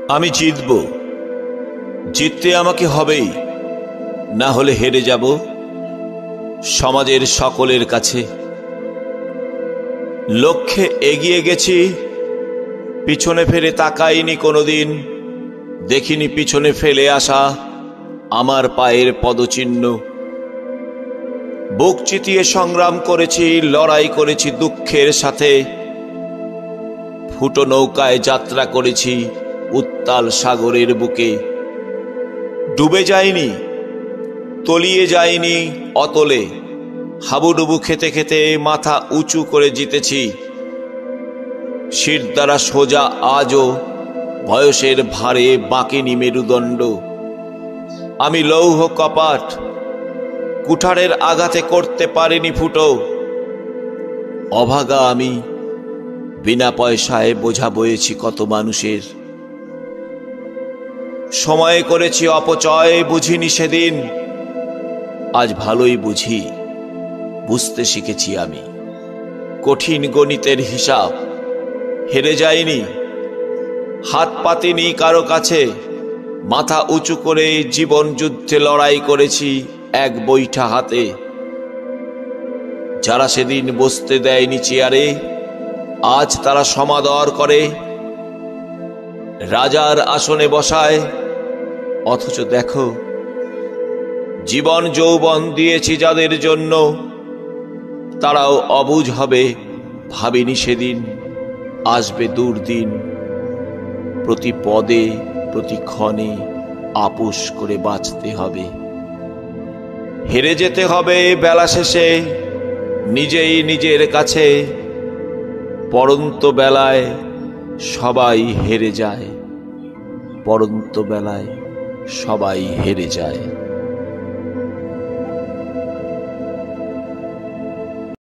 আমি জিতব, জিততে আমাকে হবেই, না হলে হেরে যাব সমাজের সকলের কাছে। লক্ষ্যে এগিয়ে গেছি, পিছনে ফিরে তাকাইনি কোনোদিন, দেখিনি পিছনে ফেলে আসা আমার পায়ের পদচিহ্ন। বুক চিতিয়ে সংগ্রাম করেছি, লড়াই করেছি দুঃখের সাথে, ফুটো নৌকায় যাত্রা করেছি উত্তাল সাগরের বুকে। ডুবে যায়নি, তলিয়ে যায়নি অতলে, হাবুডুবু খেতে খেতে মাথা উঁচু করে জিতেছি। শির দ্বারা সোজা আজও বয়সের ভারে বাঁকেনি মেরুদণ্ড। আমি লৌহ কপাট, কুঠারের আঘাতে করতে পারিনি ফুটো। অভাগা আমি, বিনা পয়সায় বোঝা বয়েছি কত মানুষের। সময়ে করেছি অপচয়, বুঝিনি সেদিন, আজ ভালোই বুঝি, বুঝতে শিখেছি আমি। কঠিন গণিতের হিসাব হেরে যায়নি, হাত পাতিনি কারো কাছে, মাথা উঁচু করে জীবন যুদ্ধে লড়াই করেছি এক বৈঠা হাতে। যারা সেদিন বসতে দেয়নি চেয়ারে, আজ তারা সমাদর করে, রাজার আসনে বসায়। অথচ দেখো, জীবন যৌবন দিয়েছি যাদের জন্য, তারাও অবুঝ হবে, ভাবিনি সেদিন আসবে দুর্দিন। প্রতি পদে প্রতি ক্ষণে আপোষ করে বাঁচতে হবে। হেরে যেতে হবে বেলা শেষে নিজেই নিজের কাছে। পড়ন্ত বেলায় সবাই হেরে যায়, পড়ন্ত বেলায় সবাই হেরে যায়।